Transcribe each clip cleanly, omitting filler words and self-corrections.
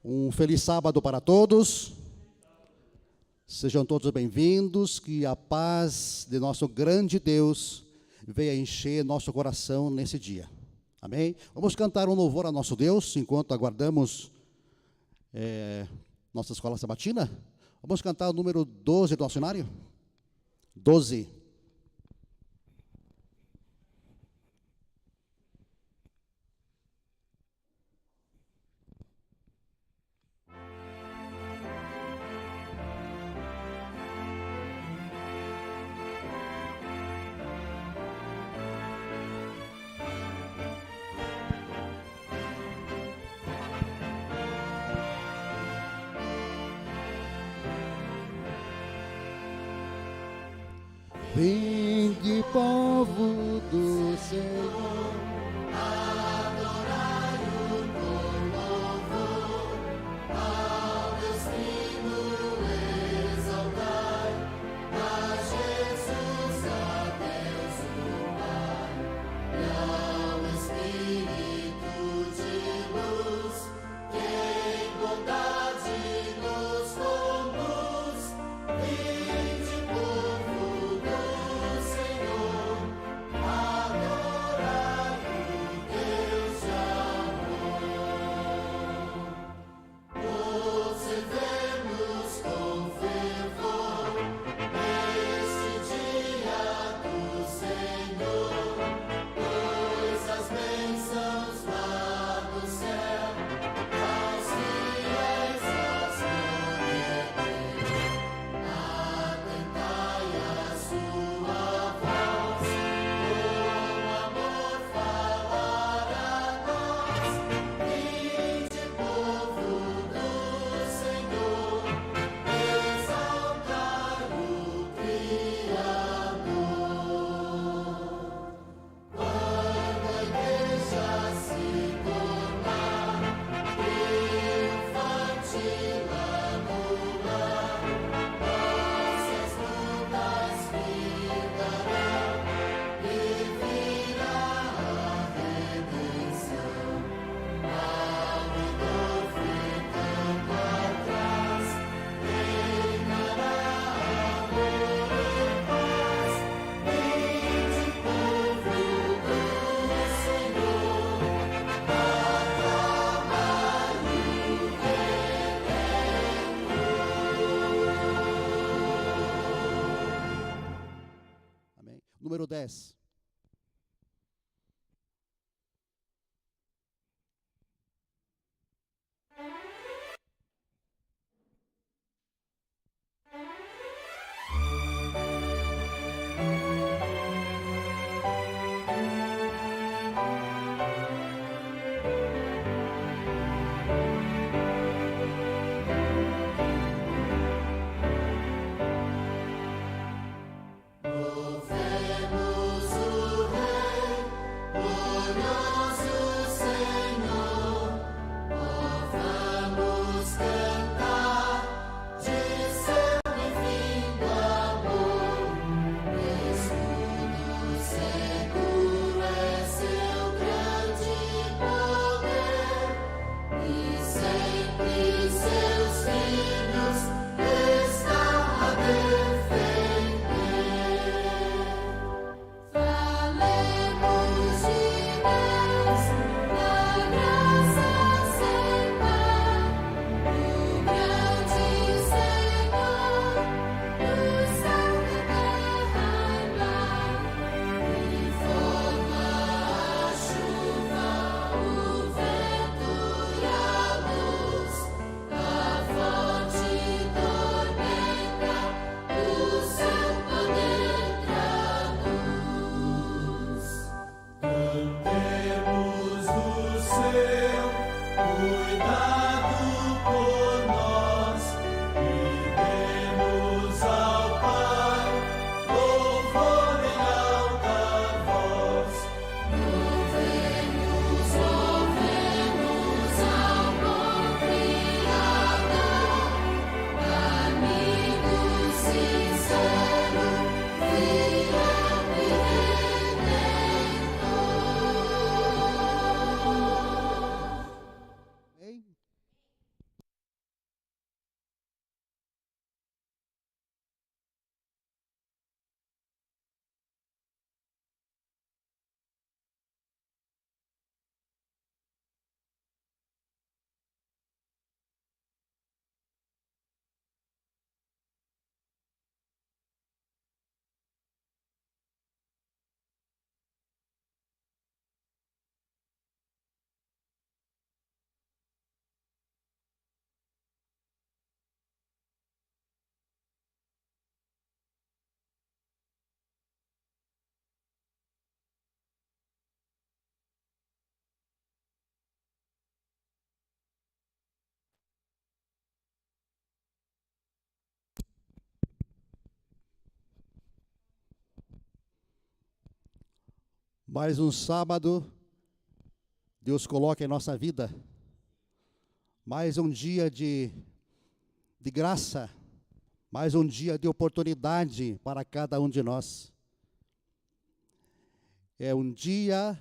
Um feliz sábado para todos. Sejam todos bem-vindos, que a paz de nosso grande Deus venha encher nosso coração nesse dia. Amém? Vamos cantar um louvor a nosso Deus, enquanto aguardamos nossa escola sabatina. Vamos cantar o número 12 do nosso cenário? 12. Vinde, povo do Senhor, adorai-o com louvor, ao Deus Trino exaltai, a Jesus, a Deus o Pai, e ao Espírito de luz, que em bondade nos conduz. Vinde, povo do Senhor, adorai o Deus de amor. Observemos com fervor este dia do Senhor, pois as bênçãos lá do céu aos fiéis as prometeu. Atentai a sua voz, com amor falar a nós. Vinde, povo do Senhor, exaltai o Criador. Quando a igreja se tornar triunfante lá no lar, nossas lutas ficarão e virá a redenção. Ao redor ficando atrás, reinará amor e paz. Vinde, povo do Senhor, aclamai o Amém. Número 10. Louvemos Mais um sábado, Deus coloca em nossa vida. Mais um dia de graça. Mais um dia de oportunidade para cada um de nós. É um dia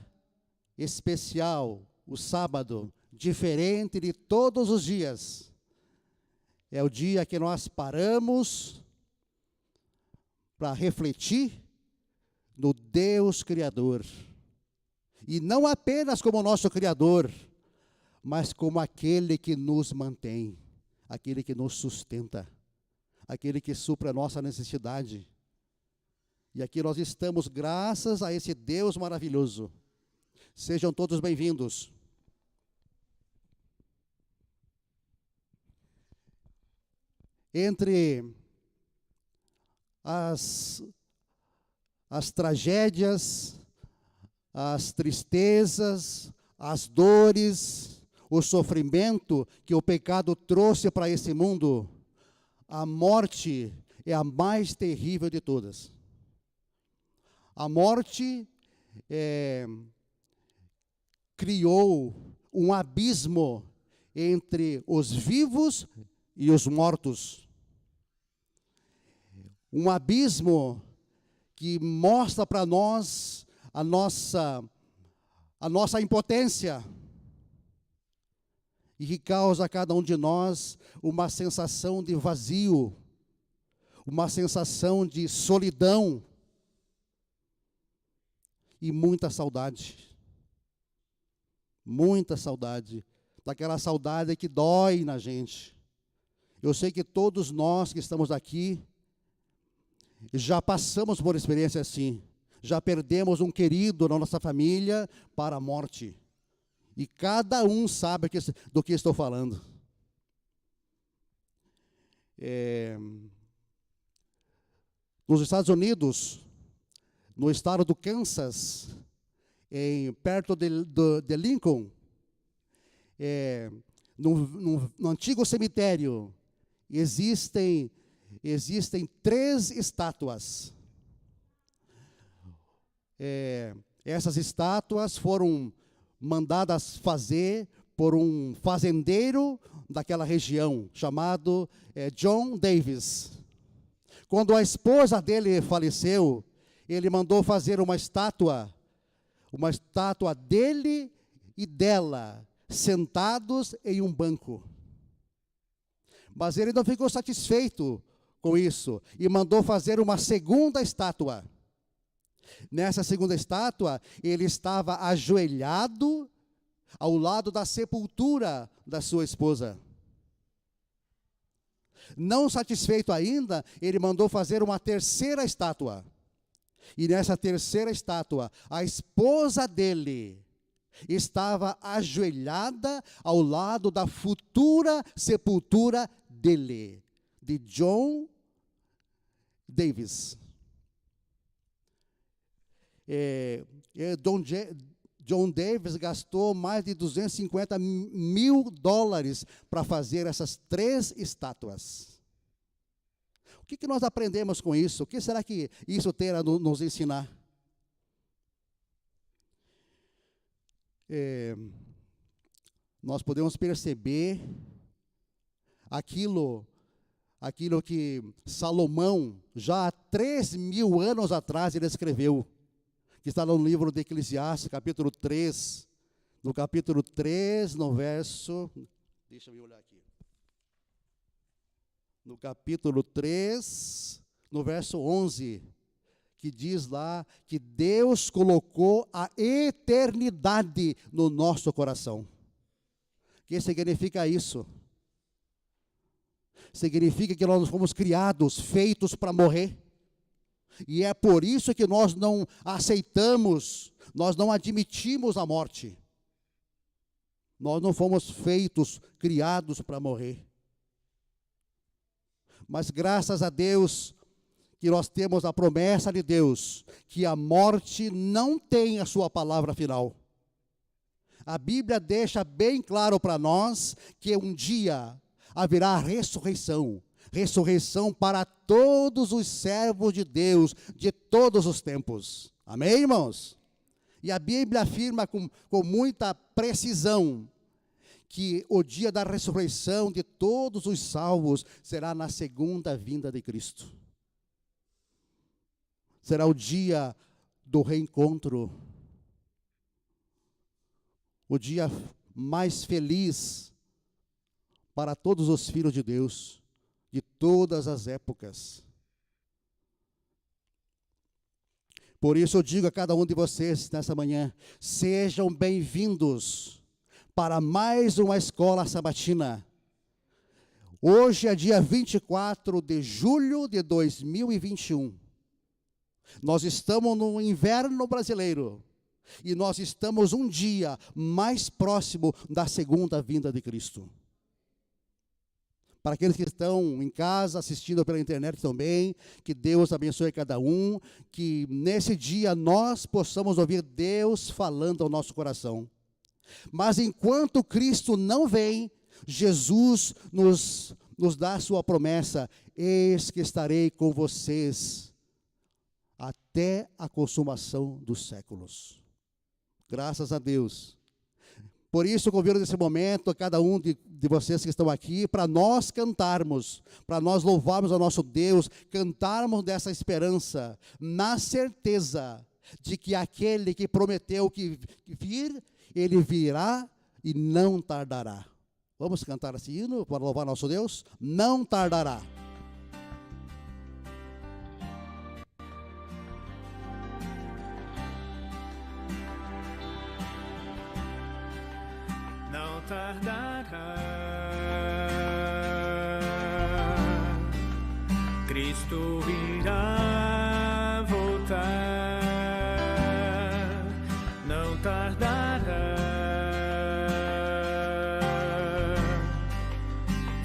especial, o sábado, diferente de todos os dias. É o dia que nós paramos para refletir no Deus Criador. E não apenas como nosso Criador, mas como aquele que nos mantém, aquele que nos sustenta, aquele que supra a nossa necessidade. E aqui nós estamos graças a esse Deus maravilhoso. Sejam todos bem-vindos. Entre as tragédias, as tristezas, as dores, o sofrimento que o pecado trouxe para esse mundo, a morte é a mais terrível de todas. A morte criou um abismo entre os vivos e os mortos. Um abismo que mostra para nós a nossa impotência e que causa a cada um de nós uma sensação de vazio, uma sensação de solidão e muita saudade. Muita saudade, daquela saudade que dói na gente. Eu sei que todos nós que estamos aqui já passamos por experiência assim. Já perdemos um querido na nossa família para a morte. E cada um sabe do que estou falando. Nos Estados Unidos, no estado do Kansas, perto de Lincoln, no antigo cemitério, existem 3 estátuas. Essas estátuas foram mandadas fazer por um fazendeiro daquela região, chamado John Davis. Quando a esposa dele faleceu, ele mandou fazer uma estátua dele e dela, sentados em um banco. Mas ele não ficou satisfeito com isso e mandou fazer uma segunda estátua. Nessa segunda estátua, ele estava ajoelhado ao lado da sepultura da sua esposa. Não satisfeito ainda, ele mandou fazer uma terceira estátua. E nessa terceira estátua, a esposa dele estava ajoelhada ao lado da futura sepultura dele, de John Davis. John Davis gastou mais de $250 mil para fazer essas 3 estátuas. O que nós aprendemos com isso? O que será que isso tem a nos ensinar? Nós podemos perceber aquilo que Salomão, já há 3.000 anos atrás, ele escreveu, que está no livro de Eclesiastes, capítulo 3, no capítulo 3, no verso, deixa eu olhar aqui, no capítulo 3, no verso 11, que diz lá que Deus colocou a eternidade no nosso coração. O que significa isso? Significa que nós fomos criados, feitos para morrer. E é por isso que nós não aceitamos, nós não admitimos a morte. Nós não fomos feitos, criados para morrer. Mas graças a Deus, que nós temos a promessa de Deus, que a morte não tem a sua palavra final. A Bíblia deixa bem claro para nós que um dia haverá ressurreição. Ressurreição para todos os servos de Deus, de todos os tempos. Amém, irmãos? E a Bíblia afirma com muita precisão que o dia da ressurreição de todos os salvos será na segunda vinda de Cristo. Será o dia do reencontro, o dia mais feliz para todos os filhos de Deus, de todas as épocas. Por isso eu digo a cada um de vocês nessa manhã, sejam bem-vindos para mais uma escola sabatina. Hoje é dia 24 de julho de 2021. Nós estamos no inverno brasileiro e nós estamos um dia mais próximo da segunda vinda de Cristo. Para aqueles que estão em casa, assistindo pela internet também, que Deus abençoe cada um, que nesse dia nós possamos ouvir Deus falando ao nosso coração. Mas enquanto Cristo não vem, Jesus nos dá a sua promessa: eis que estarei com vocês até a consumação dos séculos. Graças a Deus. Por isso eu convido nesse momento a cada um de vocês que estão aqui, para nós cantarmos, para nós louvarmos ao nosso Deus, cantarmos dessa esperança, na certeza de que aquele que prometeu que vir, ele virá e não tardará. Vamos cantar esse hino para louvar nosso Deus? Não tardará. Não tardará, Cristo irá voltar. Não tardará,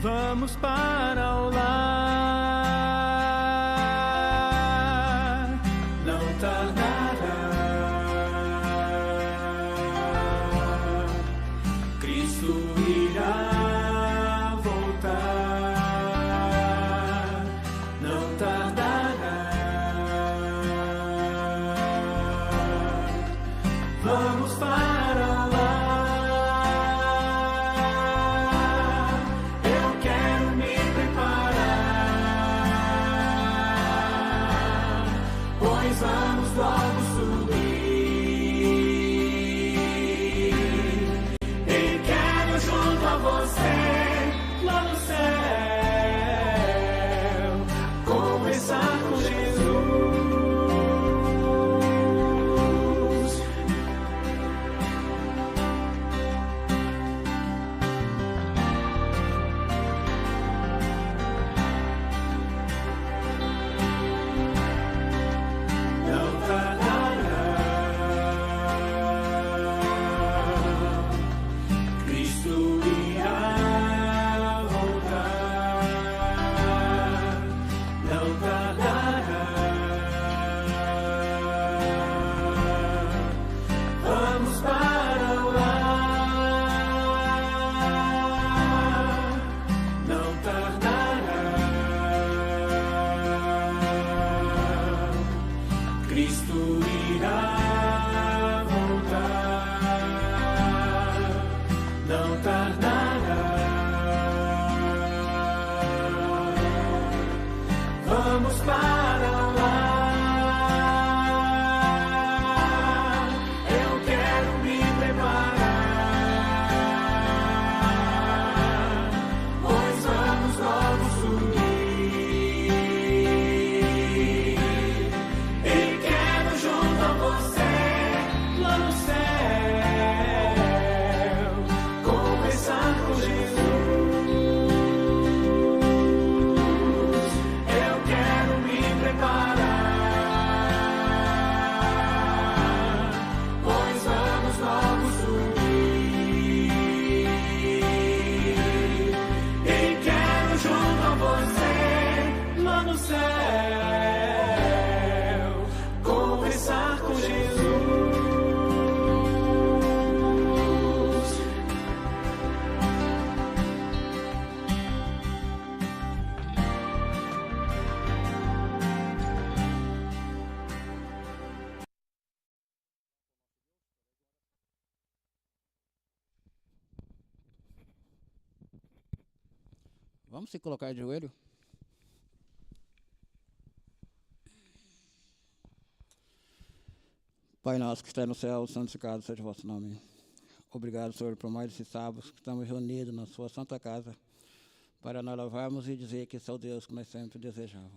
vamos para o lar. Não tardará, Cristo irá voltar. Não tardará, vamos para o lar. Eu quero me preparar. Vamos se colocar de joelho. Pai nosso que está no céu, santificado seja o vosso nome. Obrigado, Senhor, por mais esse sábado que estamos reunidos na sua santa casa para nós louvarmos e dizer que esse é o Deus que nós sempre desejávamos.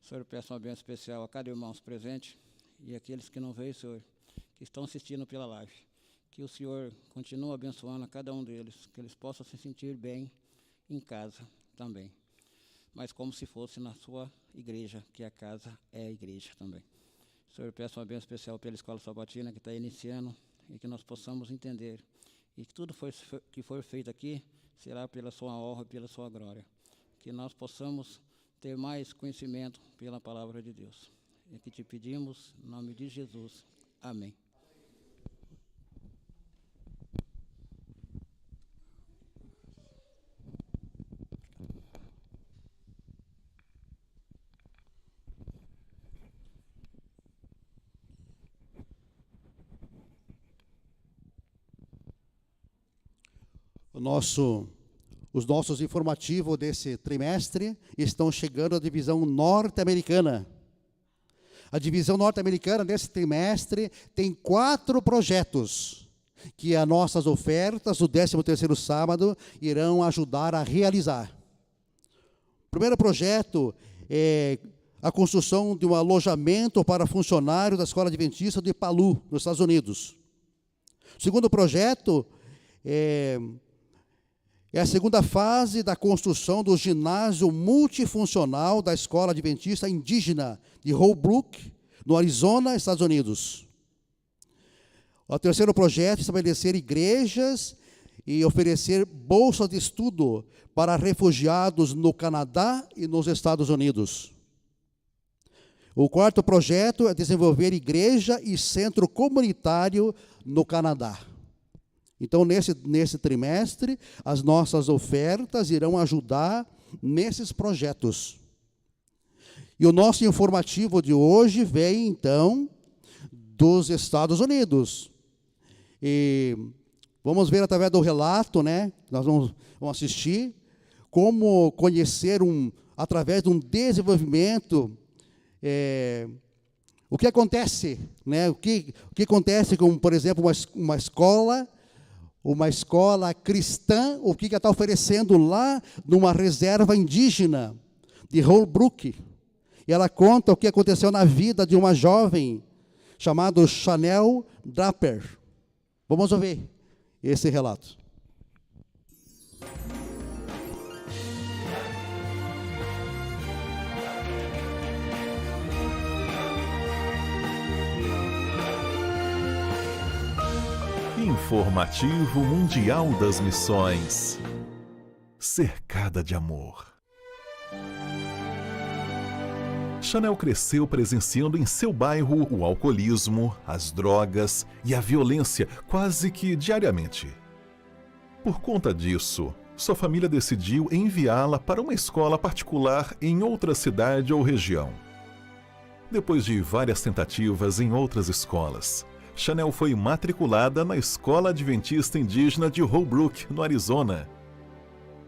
Senhor, peço uma bênção especial a cada irmão presente e aqueles que não veio, Senhor, que estão assistindo pela live. Que o Senhor continue abençoando a cada um deles, que eles possam se sentir bem em casa também. Mas como se fosse na sua igreja, que a casa é a igreja também. Senhor, peço uma bênção especial pela Escola Sabatina que está iniciando e que nós possamos entender e que tudo que for feito aqui será pela sua honra e pela sua glória. Que nós possamos ter mais conhecimento pela palavra de Deus. É que te pedimos, em nome de Jesus. Amém. Os nossos informativos desse trimestre estão chegando à divisão norte-americana. A divisão norte-americana desse trimestre tem 4 projetos que as nossas ofertas do 13º sábado irão ajudar a realizar. O primeiro projeto é a construção de um alojamento para funcionários da Escola Adventista de Palu, nos Estados Unidos. O segundo projeto é a segunda fase da construção do ginásio multifuncional da Escola Adventista Indígena de Holbrook, no Arizona, Estados Unidos. O terceiro projeto é estabelecer igrejas e oferecer bolsas de estudo para refugiados no Canadá e nos Estados Unidos. O quarto projeto é desenvolver igreja e centro comunitário no Canadá. Então, nesse trimestre, as nossas ofertas irão ajudar nesses projetos. E o nosso informativo de hoje vem, então, dos Estados Unidos. E vamos ver através do relato, né? Nós vamos assistir como conhecer através de um desenvolvimento, o que acontece, né? O que acontece com, por exemplo, uma escola cristã, o que está oferecendo lá numa reserva indígena de Holbrook. E ela conta o que aconteceu na vida de uma jovem chamada Chanel Draper. Vamos ouvir esse relato. Informativo Mundial das Missões. Cercada de amor. Chanel cresceu presenciando em seu bairro o alcoolismo, as drogas e a violência quase que diariamente. Por conta disso, sua família decidiu enviá-la para uma escola particular em outra cidade ou região. Depois de várias tentativas em outras escolas, Chanel foi matriculada na Escola Adventista Indígena de Holbrook, no Arizona.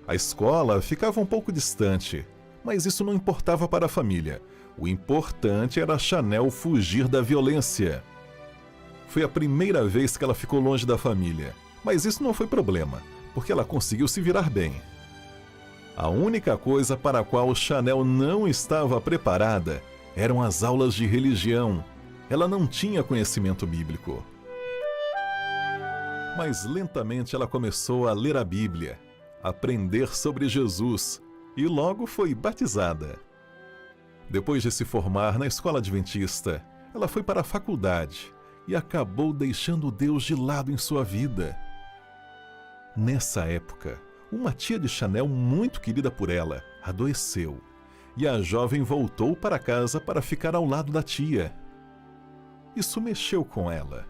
A escola ficava um pouco distante, mas isso não importava para a família. O importante era Chanel fugir da violência. Foi a primeira vez que ela ficou longe da família, mas isso não foi problema, porque ela conseguiu se virar bem. A única coisa para a qual Chanel não estava preparada eram as aulas de religião. Ela não tinha conhecimento bíblico. Mas lentamente ela começou a ler a Bíblia, aprender sobre Jesus e logo foi batizada. Depois de se formar na escola adventista, ela foi para a faculdade e acabou deixando Deus de lado em sua vida. Nessa época, uma tia de Chanel muito querida por ela adoeceu e a jovem voltou para casa para ficar ao lado da tia. Isso mexeu com ela,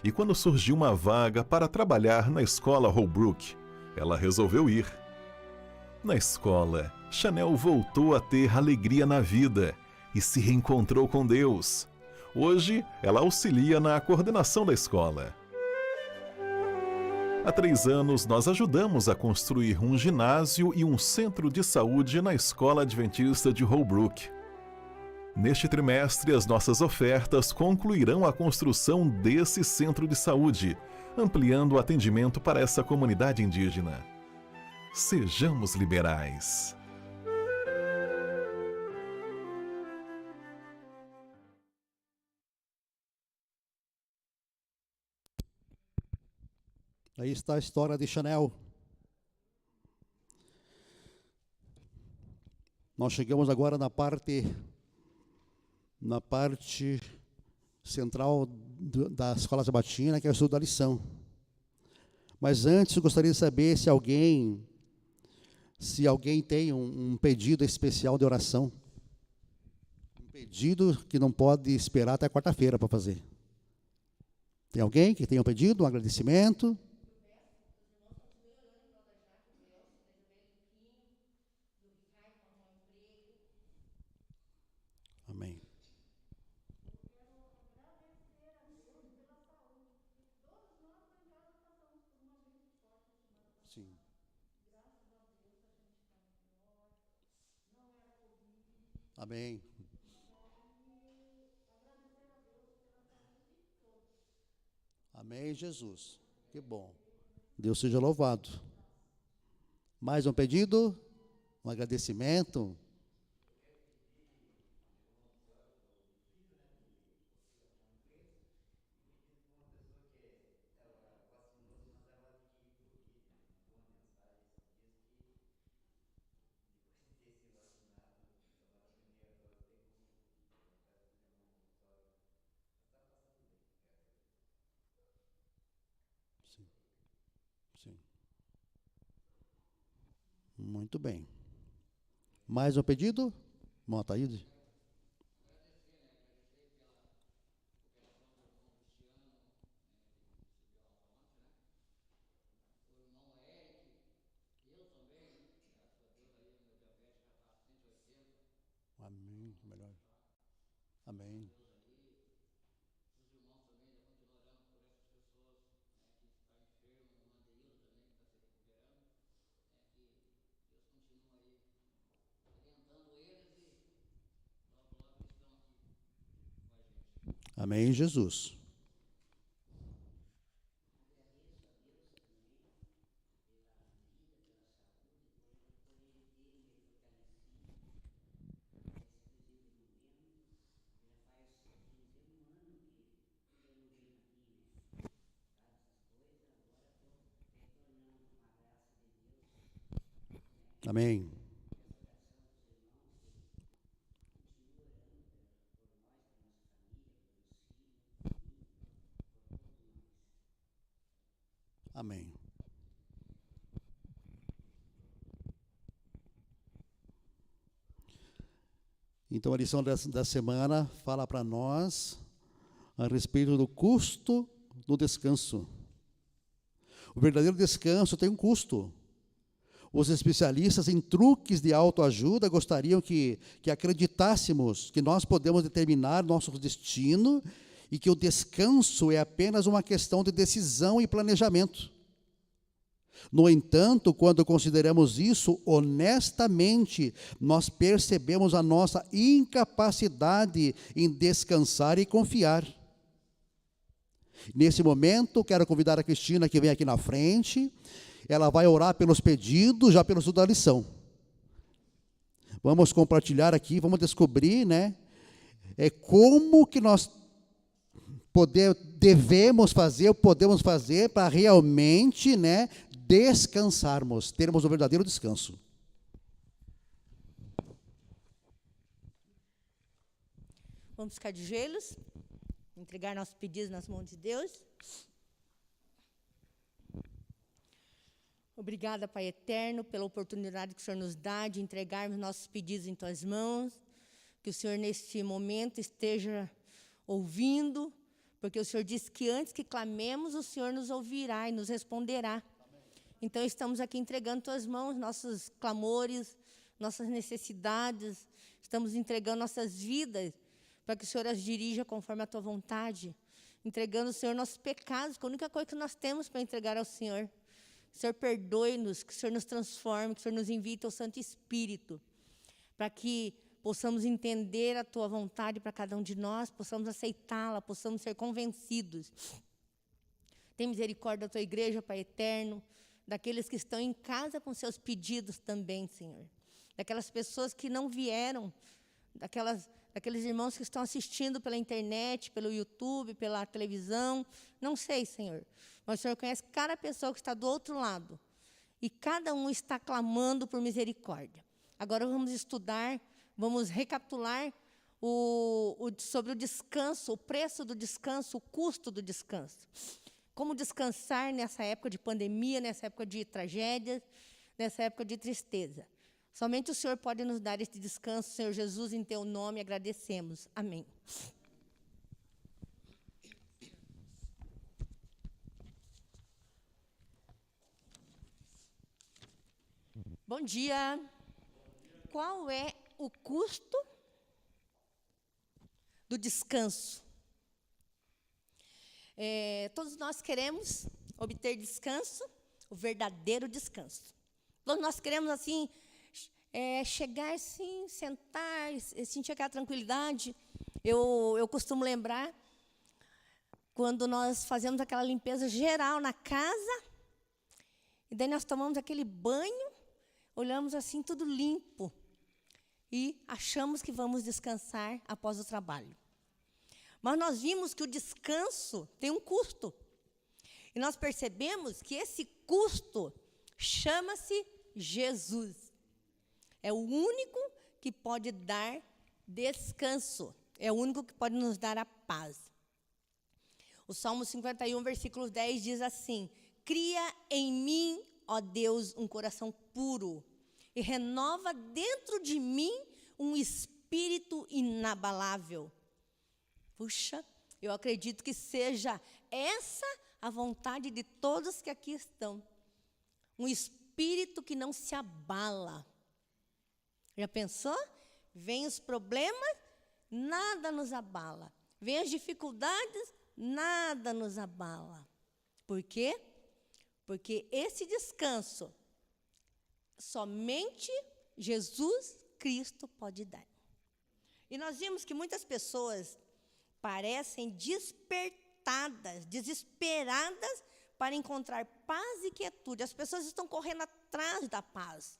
e quando surgiu uma vaga para trabalhar na escola Holbrook, ela resolveu ir. Na escola, Chanel voltou a ter alegria na vida e se reencontrou com Deus. Hoje, ela auxilia na coordenação da escola. Há 3 anos, nós ajudamos a construir um ginásio e um centro de saúde na Escola Adventista de Holbrook. Neste trimestre, as nossas ofertas concluirão a construção desse centro de saúde, ampliando o atendimento para essa comunidade indígena. Sejamos liberais. Aí está a história de Chanel. Nós chegamos agora na parte central da Escola Sabatina, que é o estudo da lição. Mas antes, eu gostaria de saber se alguém tem um pedido especial de oração. Um pedido que não pode esperar até quarta-feira para fazer. Tem alguém que tenha um pedido, um agradecimento? Amém. Sim. Amém. Amém, Jesus. Que bom. Deus seja louvado. Mais um pedido? Um agradecimento? Sim. Muito bem. Mais um pedido? Irmão Ataíde? Amém. Melhor. Amém. Amém, Jesus. Amém. Amém. Então, a lição da semana fala para nós a respeito do custo do descanso. O verdadeiro descanso tem um custo. Os especialistas em truques de autoajuda gostariam que acreditássemos que nós podemos determinar nosso destino e que o descanso é apenas uma questão de decisão e planejamento. No entanto, quando consideramos isso honestamente, nós percebemos a nossa incapacidade em descansar e confiar. Nesse momento, quero convidar a Cristina que vem aqui na frente. Ela vai orar pelos pedidos, já pelo estudo da lição. Vamos compartilhar aqui, vamos descobrir, né? Como que nós podemos fazer para realmente, né, descansarmos, termos o verdadeiro descanso. Vamos ficar de joelhos, entregar nossos pedidos nas mãos de Deus. Obrigada, Pai eterno, pela oportunidade que o Senhor nos dá de entregarmos nossos pedidos em Tuas mãos. Que o Senhor, neste momento, esteja ouvindo, porque o Senhor disse que antes que clamemos, o Senhor nos ouvirá e nos responderá. Então, estamos aqui entregando em Tuas mãos nossos clamores, nossas necessidades, estamos entregando nossas vidas para que o Senhor as dirija conforme a Tua vontade. entregando ao Senhor nossos pecados, que a única coisa que nós temos para entregar ao Senhor. Que o Senhor perdoe-nos, que o Senhor nos transforme, que o Senhor nos envie teu Santo Espírito, para que possamos entender a tua vontade para cada um de nós, possamos aceitá-la, possamos ser convencidos. Tem misericórdia da tua igreja, Pai eterno, daqueles que estão em casa com seus pedidos também, Senhor. Daquelas pessoas que não vieram, daqueles irmãos que estão assistindo pela internet, pelo YouTube, pela televisão, não sei, Senhor. Mas o Senhor conhece cada pessoa que está do outro lado. E cada um está clamando por misericórdia. Agora vamos estudar, vamos recapitular sobre o descanso, o preço do descanso, o custo do descanso. Como descansar nessa época de pandemia, nessa época de tragédia, nessa época de tristeza. Somente o Senhor pode nos dar este descanso, Senhor Jesus, em teu nome agradecemos. Amém. Bom dia. Qual é o custo do descanso? Todos nós queremos obter descanso, o verdadeiro descanso. Todos nós queremos, assim, chegar, assim, sentar, sentir aquela tranquilidade. Eu costumo lembrar quando nós fazemos aquela limpeza geral na casa, e daí nós tomamos aquele banho, olhamos assim, tudo limpo, e achamos que vamos descansar após o trabalho. Mas nós vimos que o descanso tem um custo. E nós percebemos que esse custo chama-se Jesus. É o único que pode dar descanso. É o único que pode nos dar a paz. O Salmo 51, versículo 10 diz assim: cria em mim, ó Deus, um coração puro, e renova dentro de mim um espírito inabalável. Puxa, eu acredito que seja essa a vontade de todos que aqui estão. Um espírito que não se abala. Já pensou? Vêm os problemas, nada nos abala. Vêm as dificuldades, nada nos abala. Por quê? Porque esse descanso, somente Jesus Cristo pode dar. E nós vimos que muitas pessoas parecem despertadas, desesperadas para encontrar paz e quietude. As pessoas estão correndo atrás da paz.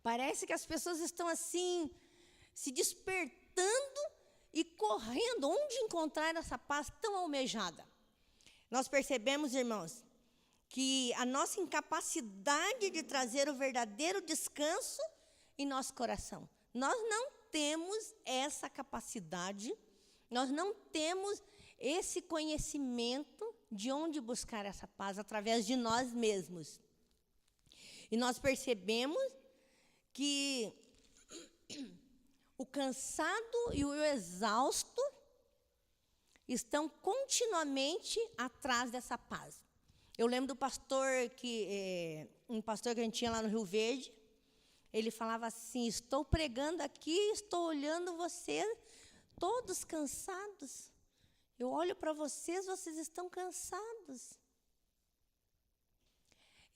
Parece que as pessoas estão assim, se despertando e correndo. Onde encontrar essa paz tão almejada? Nós percebemos, irmãos, que a nossa incapacidade de trazer o verdadeiro descanso em nosso coração. Nós não temos essa capacidade, nós não temos esse conhecimento de onde buscar essa paz através de nós mesmos. E nós percebemos que o cansado e o exausto estão continuamente atrás dessa paz. Eu lembro do pastor um pastor que a gente tinha lá no Rio Verde. Ele falava assim: estou pregando aqui, estou olhando vocês todos cansados. Eu olho para vocês, vocês estão cansados.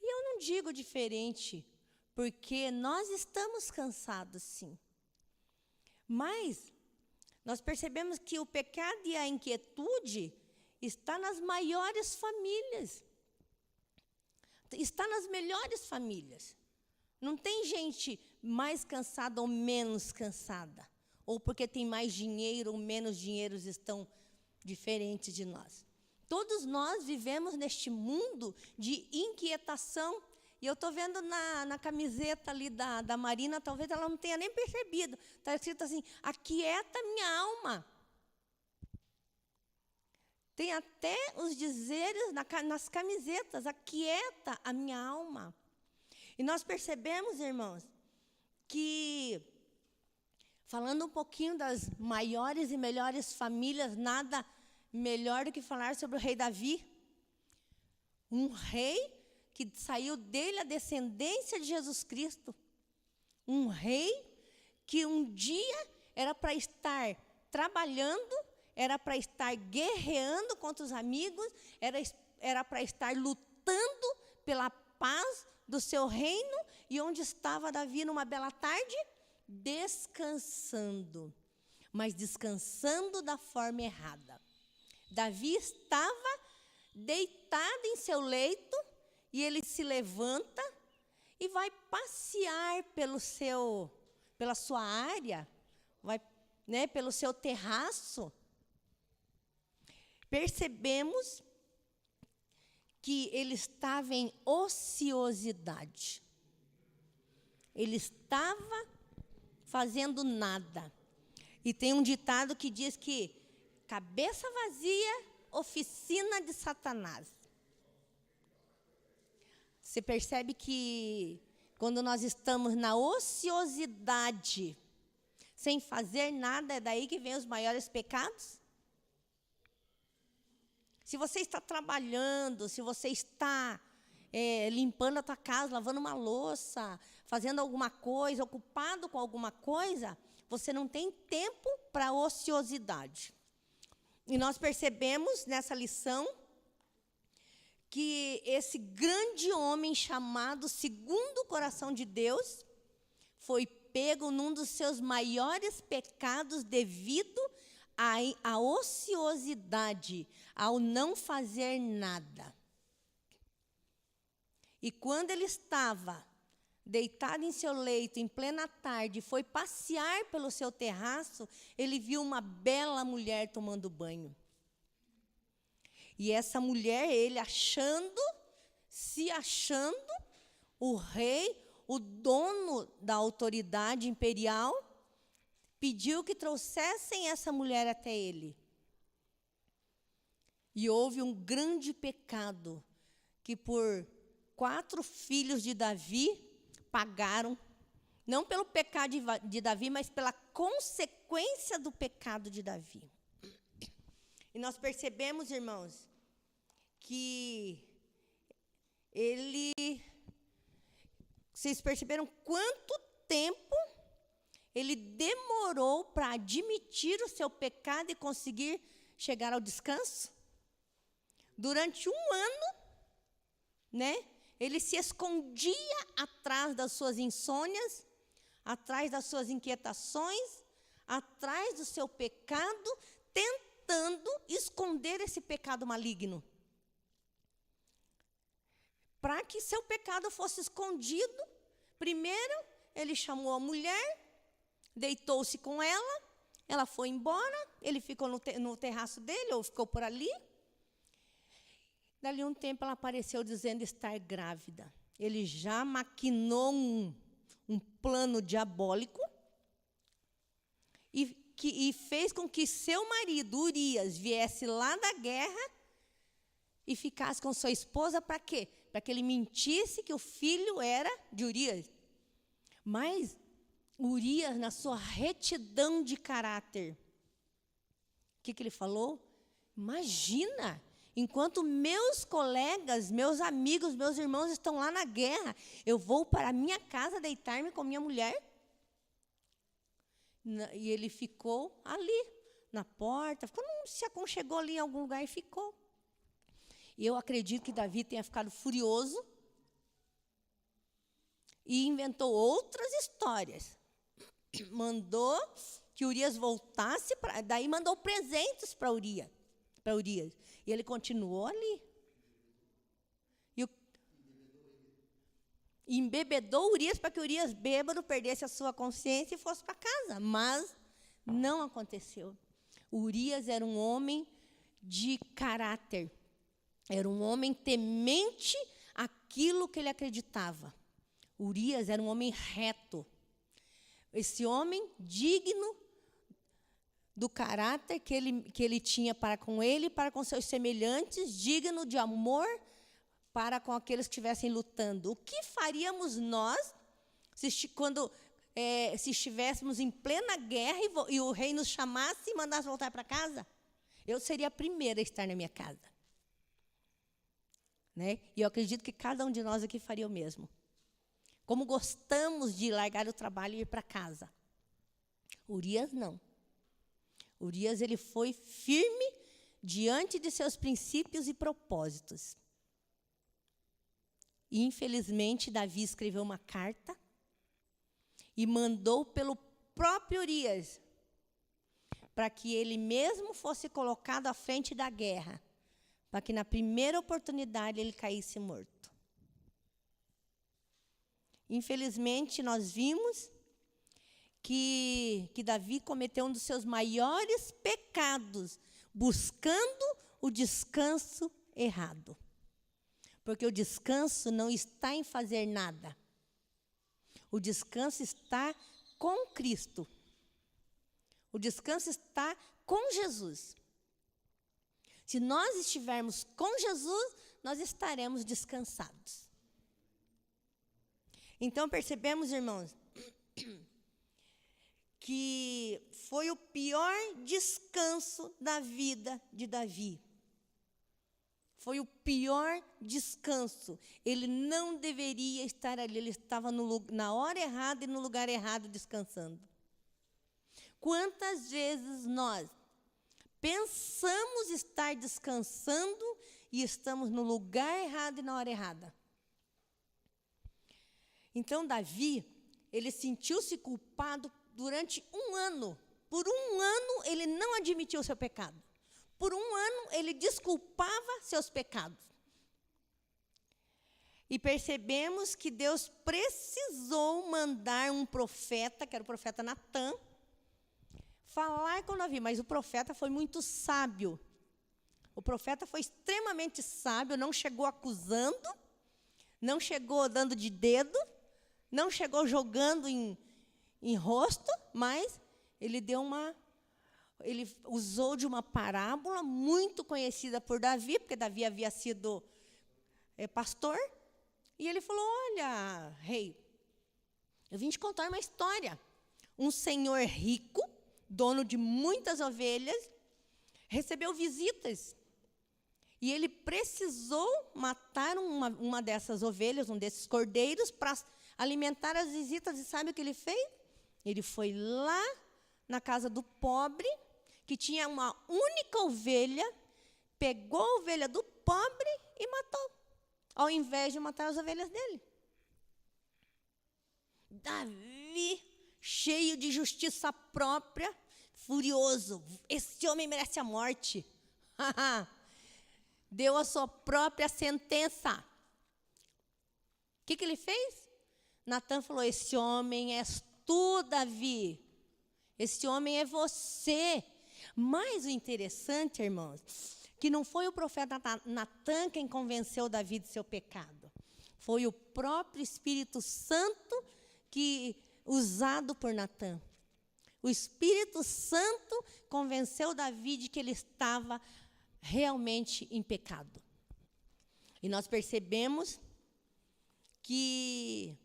E eu não digo diferente, porque nós estamos cansados, sim. Mas nós percebemos que o pecado e a inquietude está nas maiores famílias. Está nas melhores famílias. Não tem gente mais cansada ou menos cansada. Ou porque tem mais dinheiro ou menos dinheiro estão diferentes de nós. Todos nós vivemos neste mundo de inquietação. E eu estou vendo na camiseta ali da Marina, talvez ela não tenha nem percebido. Está escrito assim: aquieta minha alma. Tem até os dizeres nas camisetas: aquieta a minha alma. E nós percebemos, irmãos, que, falando um pouquinho das maiores e melhores famílias, nada melhor do que falar sobre o rei Davi. Um rei que saiu dele a descendência de Jesus Cristo. Um rei que um dia era para estar trabalhando, era para estar guerreando contra os amigos, era para estar lutando pela paz do seu reino. E onde estava Davi numa bela tarde? Descansando, mas descansando da forma errada. Davi estava deitado em seu leito e ele se levanta e vai passear pela sua área, vai, pelo seu terraço. Percebemos que ele estava em ociosidade. Ele estava fazendo nada. E tem um ditado que diz que cabeça vazia, oficina de Satanás. Você percebe que quando nós estamos na ociosidade, sem fazer nada, é daí que vem os maiores pecados? Se você está trabalhando, se você está limpando a tua casa, lavando uma louça, fazendo alguma coisa, ocupado com alguma coisa, você não tem tempo para a ociosidade. E nós percebemos nessa lição que esse grande homem chamado segundo o coração de Deus foi pego num dos seus maiores pecados devido à ociosidade, ao não fazer nada. E quando ele estava deitado em seu leito, em plena tarde, foi passear pelo seu terraço, ele viu uma bela mulher tomando banho. E essa mulher, ele se achando o rei, o dono da autoridade imperial, pediu que trouxessem essa mulher até ele. E houve um grande pecado, que por 4 filhos de Davi pagaram, não pelo pecado de Davi, mas pela consequência do pecado de Davi. E nós percebemos, irmãos, que vocês perceberam quanto tempo ele demorou para admitir o seu pecado e conseguir chegar ao descanso? Durante 1 ano, ele se escondia atrás das suas insônias, atrás das suas inquietações, atrás do seu pecado, tentando esconder esse pecado maligno. Para que seu pecado fosse escondido, primeiro ele chamou a mulher, deitou-se com ela, ela foi embora, ele ficou no terraço dele, ou ficou por ali. Dali um tempo ela apareceu dizendo estar grávida. Ele já maquinou um plano diabólico e fez com que seu marido, Urias, viesse lá da guerra e ficasse com sua esposa para quê? Para que ele mentisse que o filho era de Urias. Mas Urias, na sua retidão de caráter, o que ele falou? Imagina, enquanto meus colegas, meus amigos, meus irmãos estão lá na guerra, eu vou para a minha casa deitar-me com minha mulher? E ele ficou ali, na porta, se aconchegou ali em algum lugar e ficou. E eu acredito que Davi tenha ficado furioso e inventou outras histórias. Mandou que Urias voltasse, daí mandou presentes para Urias. E ele continuou ali. E embebedou Urias para que Urias, bêbado, perdesse a sua consciência e fosse para casa. Mas não aconteceu. Urias era um homem de caráter. Era um homem temente àquilo que ele acreditava. Urias era um homem reto. Esse homem digno do caráter que ele tinha para com ele e para com seus semelhantes, digno de amor para com aqueles que estivessem lutando. O que faríamos nós se estivéssemos em plena guerra e o rei nos chamasse e mandasse voltar para casa? Eu seria a primeira a estar na minha casa. E eu acredito que cada um de nós aqui faria o mesmo. Como gostamos de largar o trabalho e ir para casa. Urias não. Urias, ele foi firme diante de seus princípios e propósitos. E, infelizmente, Davi escreveu uma carta e mandou pelo próprio Urias para que ele mesmo fosse colocado à frente da guerra, para que na primeira oportunidade ele caísse morto. Infelizmente, nós vimos que Davi cometeu um dos seus maiores pecados, buscando o descanso errado. Porque o descanso não está em fazer nada. O descanso está com Cristo. O descanso está com Jesus. Se nós estivermos com Jesus, nós estaremos descansados. Então, percebemos, irmãos, que foi o pior descanso da vida de Davi. Foi o pior descanso. Ele não deveria estar ali, ele estava na hora errada e no lugar errado descansando. Quantas vezes nós pensamos estar descansando e estamos no lugar errado e na hora errada? Então, Davi, ele sentiu-se culpado durante um ano. Por um ano, ele não admitiu o seu pecado. Por um ano, ele desculpava seus pecados. E percebemos que Deus precisou mandar um profeta, que era o profeta Natã, falar com Davi. Mas o profeta foi muito sábio. O profeta foi extremamente sábio, não chegou acusando, não chegou dando de dedo, não chegou jogando em rosto, mas ele usou de uma parábola muito conhecida por Davi, porque Davi havia sido pastor, e ele falou: olha, rei, eu vim te contar uma história. Um senhor rico, dono de muitas ovelhas, recebeu visitas, e ele precisou matar uma dessas ovelhas, um desses cordeiros, para alimentar as visitas. E sabe o que ele fez? Ele foi lá na casa do pobre, que tinha uma única ovelha, pegou a ovelha do pobre e matou, ao invés de matar as ovelhas dele. Davi, cheio de justiça própria, furioso, esse homem merece a morte. Deu a sua própria sentença. O que ele fez? Natã falou: esse homem és tu, Davi. Esse homem é você. Mas o interessante, irmãos, que não foi o profeta Natã quem convenceu Davi de seu pecado. Foi o próprio Espírito Santo usado por Natã. O Espírito Santo convenceu Davi de que ele estava realmente em pecado. E nós percebemos que,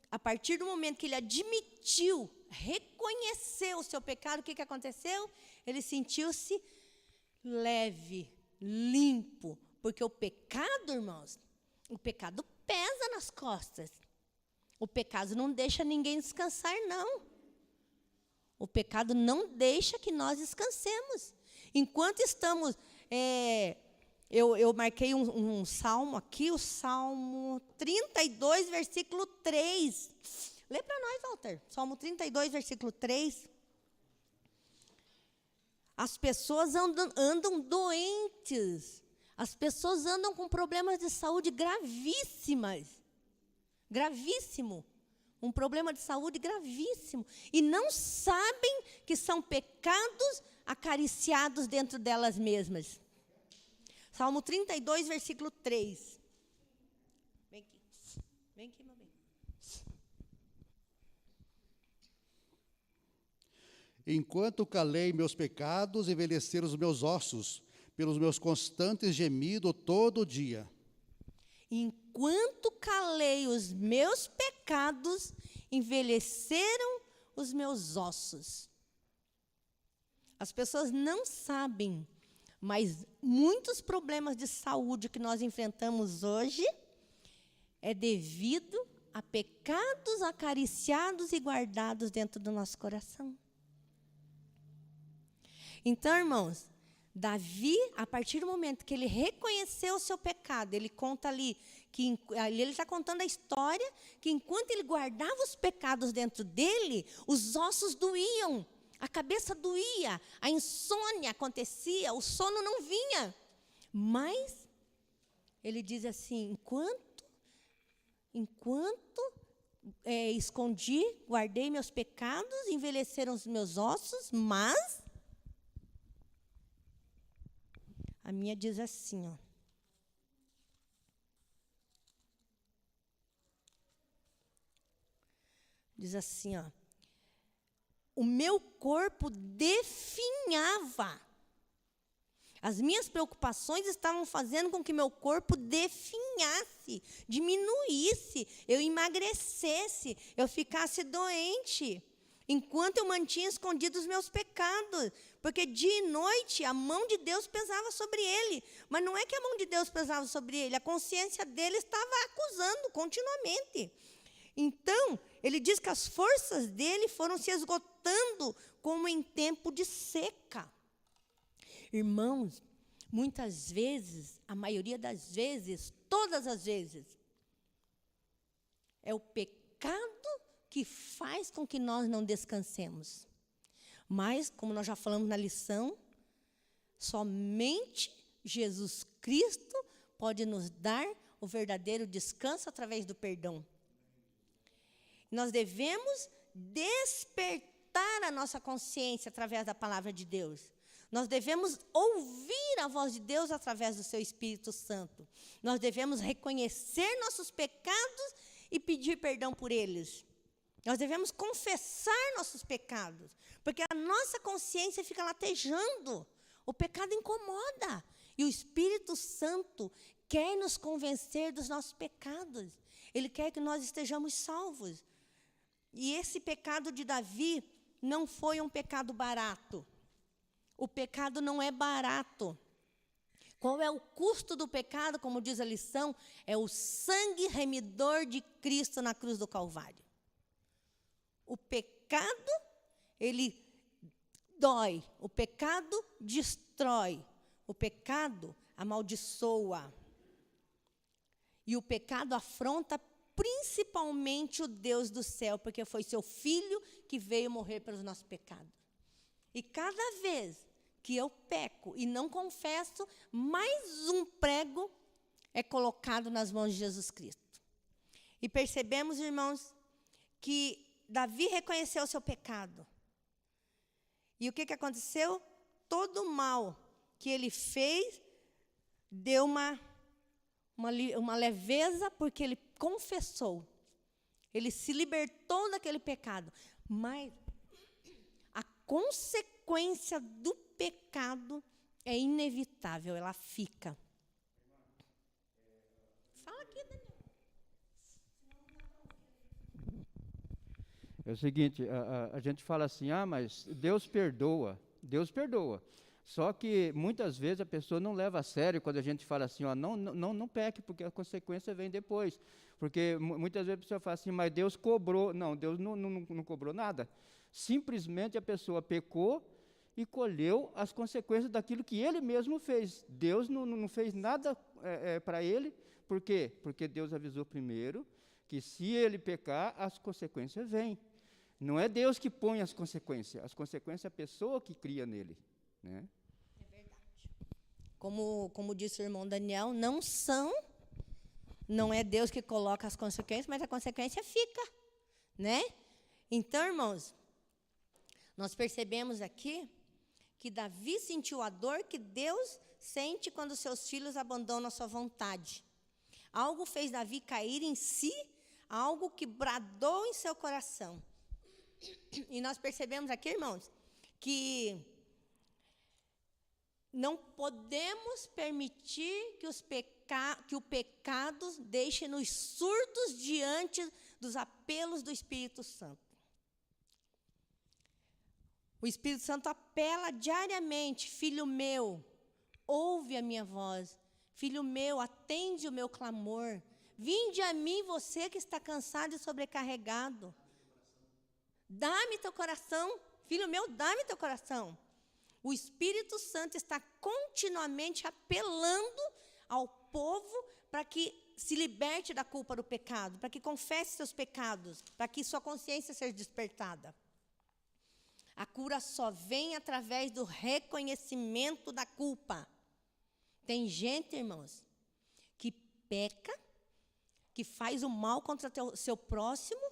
a partir do momento que ele admitiu, reconheceu o seu pecado, o que aconteceu? Ele sentiu-se leve, limpo, porque o pecado, irmãos, o pecado pesa nas costas. O pecado não deixa ninguém descansar, não. O pecado não deixa que nós descansemos. Enquanto estamos... Eu marquei um salmo aqui, o Salmo 32, versículo 3. Lê para nós, Walter. Salmo 32, versículo 3. As pessoas andam doentes. As pessoas andam com problemas de saúde gravíssimas. Gravíssimo. Um problema de saúde gravíssimo. E não sabem que são pecados acariciados dentro delas mesmas. Salmo 32, versículo 3. Vem aqui. Vem aqui, meu bem. Enquanto calei meus pecados, envelheceram os meus ossos, pelos meus constantes gemidos todo dia. Enquanto calei os meus pecados, envelheceram os meus ossos. As pessoas não sabem, mas muitos problemas de saúde que nós enfrentamos hoje é devido a pecados acariciados e guardados dentro do nosso coração. Então, irmãos, Davi, a partir do momento que ele reconheceu o seu pecado, ele conta ali, ali ele está contando a história, que enquanto ele guardava os pecados dentro dele, os ossos doíam, a cabeça doía, a insônia acontecia, o sono não vinha. Mas, ele diz assim, enquanto escondi, guardei meus pecados, envelheceram os meus ossos, mas a minha diz assim, ó. Diz assim, ó. O meu corpo definhava. As minhas preocupações estavam fazendo com que meu corpo definhasse, diminuísse, eu emagrecesse, eu ficasse doente, enquanto eu mantinha escondidos os meus pecados, porque dia e noite a mão de Deus pesava sobre ele. Mas não é que a mão de Deus pesava sobre ele, a consciência dele estava acusando continuamente. Então, ele diz que as forças dele foram se esgotando como em tempo de seca. Irmãos, muitas vezes, a maioria das vezes, todas as vezes, é o pecado que faz com que nós não descansemos. Mas, como nós já falamos na lição, somente Jesus Cristo pode nos dar o verdadeiro descanso através do perdão. Nós devemos despertar a nossa consciência através da palavra de Deus. Nós devemos ouvir a voz de Deus através do seu Espírito Santo. Nós devemos reconhecer nossos pecados e pedir perdão por eles. Nós devemos confessar nossos pecados, porque a nossa consciência fica latejando. O pecado incomoda. E o Espírito Santo quer nos convencer dos nossos pecados. Ele quer que nós estejamos salvos. E esse pecado de Davi não foi um pecado barato. O pecado não é barato. Qual é o custo do pecado? Como diz a lição, é o sangue remidor de Cristo na cruz do Calvário. O pecado, ele dói. O pecado destrói. O pecado amaldiçoa. E o pecado afronta principalmente o Deus do céu, porque foi seu Filho que veio morrer pelos nossos pecados. E cada vez que eu peco e não confesso, mais um prego é colocado nas mãos de Jesus Cristo. E percebemos, irmãos, que Davi reconheceu o seu pecado. E o que aconteceu? Todo o mal que ele fez deu uma leveza, porque ele confessou. Ele se libertou daquele pecado. Mas a consequência do pecado é inevitável, ela fica. Fala aqui, Daniel. É o seguinte, a gente fala assim, mas Deus perdoa. Deus perdoa. Só que muitas vezes a pessoa não leva a sério quando a gente fala assim, não peque, porque a consequência vem depois. Porque muitas vezes a pessoa fala assim, mas Deus cobrou. Não, Deus não cobrou nada. Simplesmente a pessoa pecou e colheu as consequências daquilo que ele mesmo fez. Deus não fez nada para ele. Por quê? Porque Deus avisou primeiro que se ele pecar, as consequências vêm. Não é Deus que põe as consequências é a pessoa que cria nele. Né? É verdade. Como disse o irmão Daniel, não é Deus que coloca as consequências, mas a consequência fica, né? Então, irmãos, nós percebemos aqui que Davi sentiu a dor que Deus sente quando seus filhos abandonam a sua vontade. Algo fez Davi cair em si, algo que bradou em seu coração. E nós percebemos aqui, irmãos, que não podemos permitir que o pecado deixe-nos surdos diante dos apelos do Espírito Santo. O Espírito Santo apela diariamente, filho meu, ouve a minha voz. Filho meu, atende o meu clamor. Vinde a mim, você que está cansado e sobrecarregado. Dá-me teu coração. Filho meu, dá-me teu coração. O Espírito Santo está continuamente apelando ao povo para que se liberte da culpa do pecado, para que confesse seus pecados, para que sua consciência seja despertada. A cura só vem através do reconhecimento da culpa. Tem gente, irmãos, que peca, que faz o mal contra o seu próximo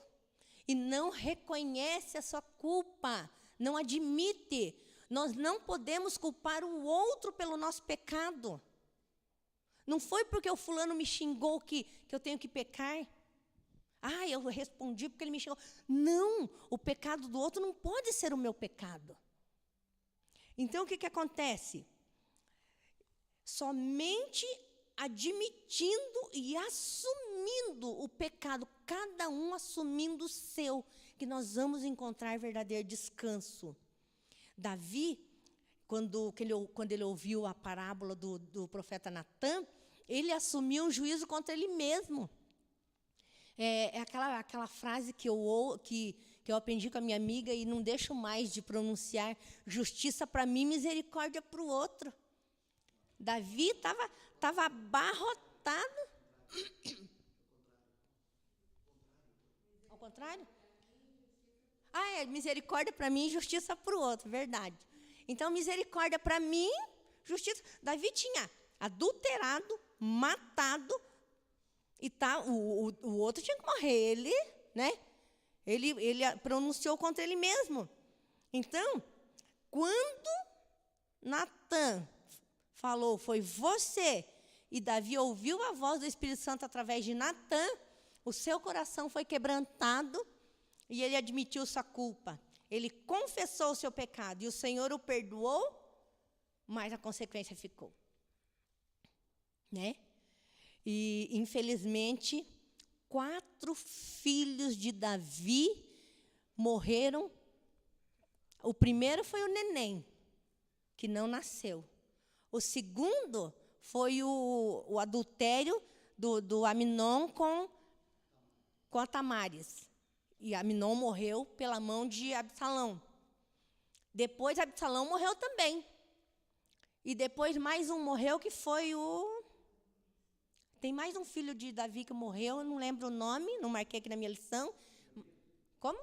e não reconhece a sua culpa, não admite. Nós não podemos culpar o outro pelo nosso pecado. Não foi porque o fulano me xingou que eu tenho que pecar. Ah, eu respondi porque ele me xingou. Não, o pecado do outro não pode ser o meu pecado. Então, o que acontece? Somente admitindo e assumindo o pecado, cada um assumindo o seu, que nós vamos encontrar verdadeiro descanso. Davi, quando ele ouviu a parábola do profeta Natã, ele assumiu um juízo contra ele mesmo. É aquela frase que eu aprendi com a minha amiga e não deixo mais de pronunciar: justiça para mim, misericórdia para o outro. Davi estava abarrotado. Ao contrário? Misericórdia para mim e justiça para o outro, verdade. Então, misericórdia para mim, justiça. Davi tinha adulterado, matado, e o outro tinha que morrer. Ele pronunciou contra ele mesmo. Então, quando Natã falou, foi você, e Davi ouviu a voz do Espírito Santo através de Natã, o seu coração foi quebrantado e ele admitiu sua culpa. Ele confessou o seu pecado e o Senhor o perdoou, mas a consequência ficou. E, infelizmente, 4 filhos de Davi morreram. O primeiro foi o neném, que não nasceu. O segundo foi o adultério do Aminon com a Tamares. E Aminon morreu pela mão de Absalão. Depois Absalão morreu também. E depois mais um morreu, que foi Tem mais um filho de Davi que morreu, eu não lembro o nome, não marquei aqui na minha lição. Como?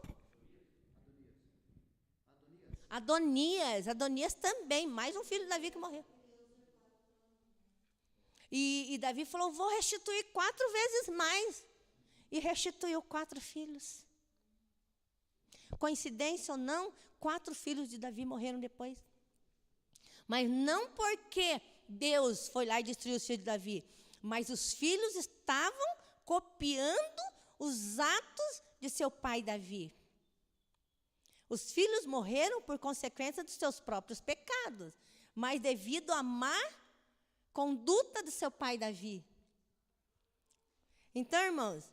Adonias também, mais um filho de Davi que morreu. E Davi falou, vou restituir 4 vezes mais. E restituiu 4 filhos. Coincidência ou não, 4 filhos de Davi morreram depois. Mas não porque Deus foi lá e destruiu os filhos de Davi, mas os filhos estavam copiando os atos de seu pai Davi. Os filhos morreram por consequência dos seus próprios pecados, mas devido à má conduta do seu pai Davi. Então, irmãos,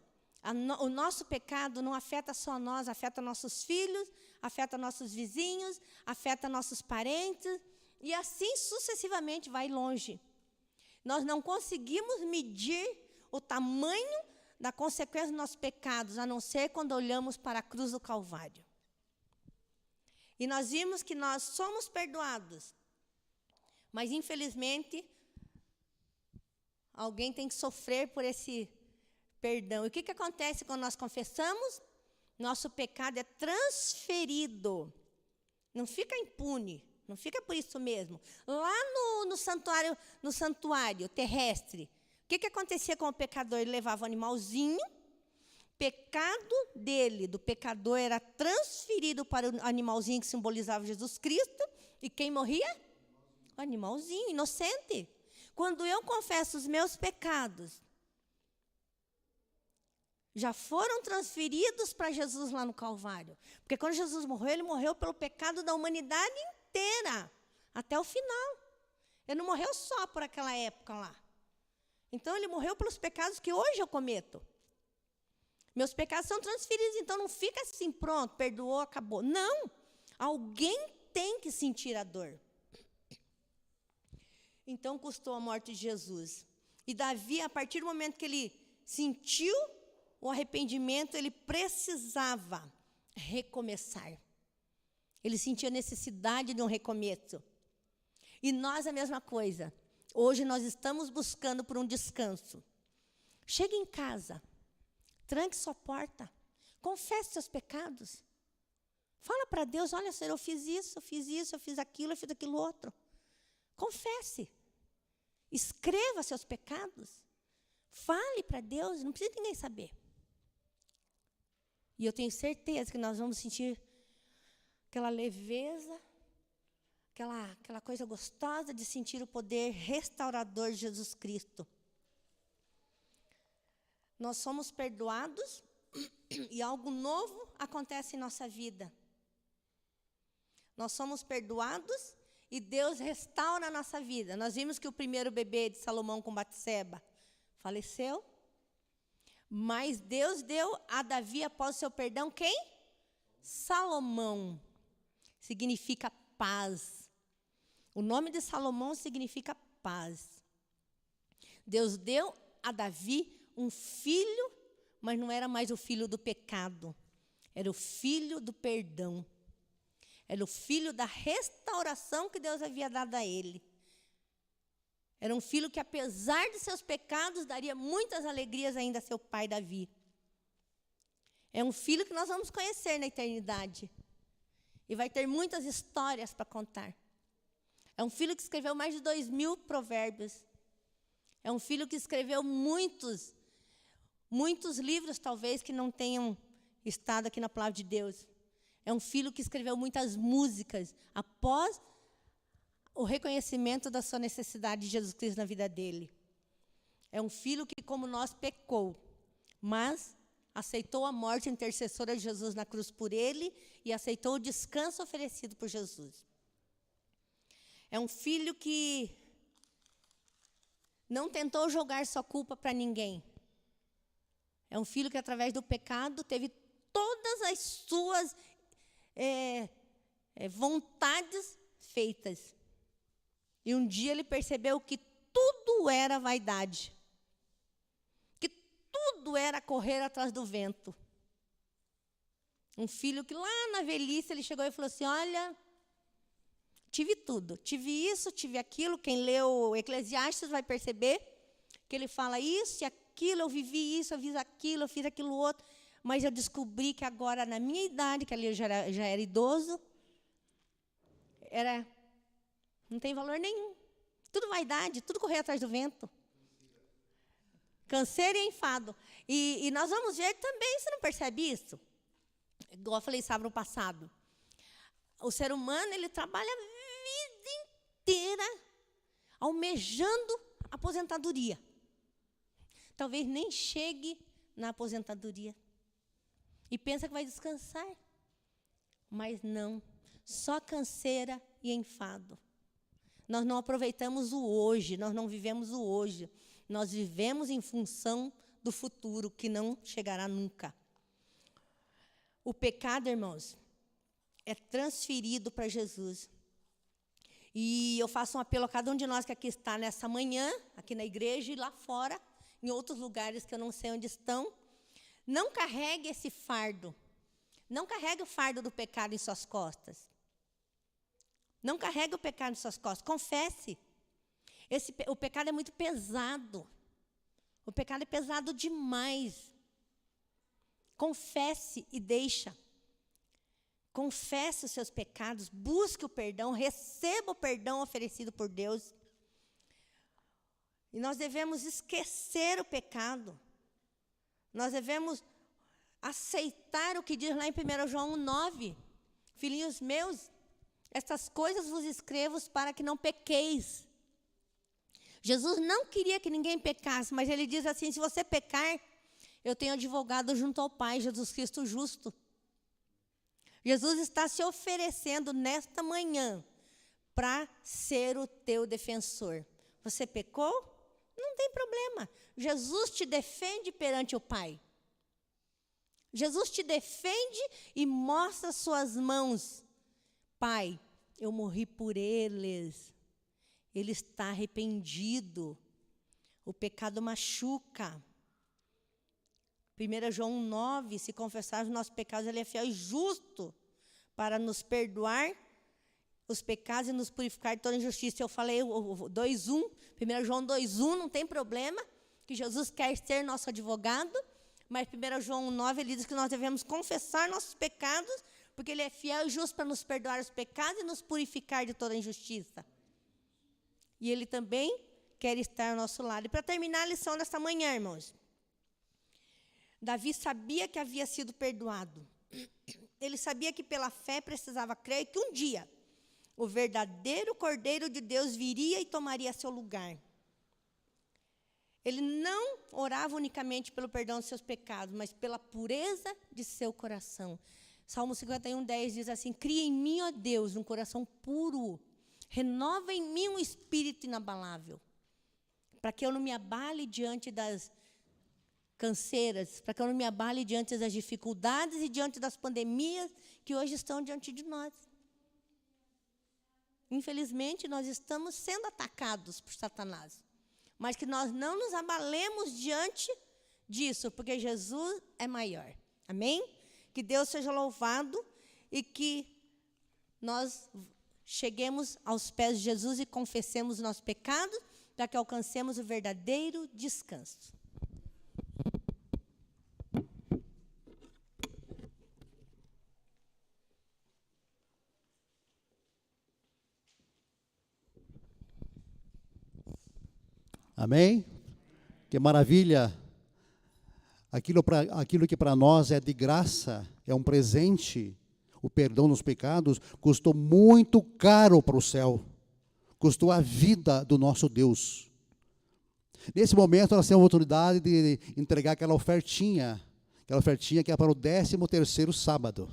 o nosso pecado não afeta só nós, afeta nossos filhos, afeta nossos vizinhos, afeta nossos parentes, e assim sucessivamente vai longe. Nós não conseguimos medir o tamanho da consequência dos nossos pecados, a não ser quando olhamos para a cruz do Calvário. E nós vimos que nós somos perdoados, mas, infelizmente, alguém tem que sofrer por esse perdão. E o que acontece quando nós confessamos? Nosso pecado é transferido. Não fica impune, não fica por isso mesmo. Lá no santuário terrestre, o que acontecia com o pecador? Ele levava o animalzinho, pecado do pecador era transferido para o animalzinho que simbolizava Jesus Cristo, e quem morria? O animalzinho, inocente. Quando eu confesso os meus pecados, já foram transferidos para Jesus lá no Calvário. Porque quando Jesus morreu, ele morreu pelo pecado da humanidade inteira, até o final. Ele não morreu só por aquela época lá. Então, ele morreu pelos pecados que hoje eu cometo. Meus pecados são transferidos, então não fica assim, pronto, perdoou, acabou. Não, alguém tem que sentir a dor. Então, custou a morte de Jesus. E Davi, a partir do momento que ele sentiu o arrependimento, ele precisava recomeçar. Ele sentia necessidade de um recomeço. E nós a mesma coisa. Hoje nós estamos buscando por um descanso. Chegue em casa, tranque sua porta, confesse seus pecados. Fala para Deus, olha, Senhor, eu fiz isso, eu fiz isso, eu fiz aquilo outro. Confesse. Escreva seus pecados. Fale para Deus, não precisa ninguém saber. E eu tenho certeza que nós vamos sentir aquela leveza, aquela coisa gostosa de sentir o poder restaurador de Jesus Cristo. Nós somos perdoados e algo novo acontece em nossa vida. Nós somos perdoados e Deus restaura a nossa vida. Nós vimos que o primeiro bebê de Salomão com Batseba faleceu, mas Deus deu a Davi, após o seu perdão, quem? Salomão. Significa paz. O nome de Salomão significa paz. Deus deu a Davi um filho, mas não era mais o filho do pecado. Era o filho do perdão. Era o filho da restauração que Deus havia dado a ele. Era um filho que, apesar de seus pecados, daria muitas alegrias ainda a seu pai Davi. É um filho que nós vamos conhecer na eternidade. E vai ter muitas histórias para contar. É um filho que escreveu mais de 2.000 provérbios. É um filho que escreveu muitos livros, talvez, que não tenham estado aqui na Palavra de Deus. É um filho que escreveu muitas músicas após o reconhecimento da sua necessidade de Jesus Cristo na vida dele. É um filho que, como nós, pecou, mas aceitou a morte intercessora de Jesus na cruz por ele e aceitou o descanso oferecido por Jesus. É um filho que não tentou jogar sua culpa para ninguém. É um filho que, através do pecado, teve todas as suas vontades feitas. E um dia ele percebeu que tudo era vaidade. Que tudo era correr atrás do vento. Um filho que lá na velhice ele chegou e falou assim, olha, tive tudo, tive isso, tive aquilo. Quem leu Eclesiastes vai perceber que ele fala isso e aquilo, eu vivi isso, eu fiz aquilo outro. Mas eu descobri que agora, na minha idade, que ali eu já era idoso, não tem valor nenhum. Tudo vaidade, tudo correr atrás do vento. Canseiro e enfado. E nós vamos ver também, você não percebe isso? Igual eu falei sábado passado. O ser humano, ele trabalha a vida inteira almejando aposentadoria. Talvez nem chegue na aposentadoria. E pensa que vai descansar. Mas não. Só canseira e enfado. Nós não aproveitamos o hoje, nós não vivemos o hoje. Nós vivemos em função do futuro, que não chegará nunca. O pecado, irmãos, é transferido para Jesus. E eu faço um apelo a cada um de nós que aqui está nessa manhã, aqui na igreja e lá fora, em outros lugares que eu não sei onde estão. Não carregue esse fardo. Não carregue o fardo do pecado em suas costas. Não carregue o pecado em suas costas. Confesse. O pecado é muito pesado. O pecado é pesado demais. Confesse e deixa. Confesse os seus pecados. Busque o perdão. Receba o perdão oferecido por Deus. E nós devemos esquecer o pecado. Nós devemos aceitar o que diz lá em 1 João 9. Filhinhos meus, estas coisas vos escrevo para que não pequeis. Jesus não queria que ninguém pecasse, mas ele diz assim, se você pecar, eu tenho advogado junto ao Pai, Jesus Cristo justo. Jesus está se oferecendo nesta manhã para ser o teu defensor. Você pecou? Não tem problema. Jesus te defende perante o Pai. Jesus te defende e mostra suas mãos. Pai, eu morri por eles. Ele está arrependido. O pecado machuca. 1 João 9, se confessarmos os nossos pecados, ele é fiel e justo para nos perdoar os pecados e nos purificar de toda injustiça. Eu falei o 2:1, 1 João 2:1, não tem problema, que Jesus quer ser nosso advogado, mas 1 João 9, ele diz que nós devemos confessar nossos pecados, porque ele é fiel e justo para nos perdoar os pecados e nos purificar de toda injustiça. E ele também quer estar ao nosso lado. E para terminar a lição desta manhã, irmãos, Davi sabia que havia sido perdoado. Ele sabia que pela fé precisava crer que um dia o verdadeiro Cordeiro de Deus viria e tomaria seu lugar. Ele não orava unicamente pelo perdão dos seus pecados, mas pela pureza de seu coração. Salmo 51:10 diz assim: cria em mim, ó Deus, um coração puro, renova em mim um espírito inabalável, para que eu não me abale diante das canseiras, para que eu não me abale diante das dificuldades e diante das pandemias que hoje estão diante de nós. Infelizmente, nós estamos sendo atacados por Satanás, mas que nós não nos abalemos diante disso, porque Jesus é maior. Amém? Que Deus seja louvado e que nós cheguemos aos pés de Jesus e confessemos os nossos pecados, para que alcancemos o verdadeiro descanso. Amém? Que maravilha! Aquilo que para nós é de graça, é um presente, o perdão dos pecados, custou muito caro para o céu. Custou a vida do nosso Deus. Nesse momento, nós temos a oportunidade de entregar aquela ofertinha que é para o 13º sábado.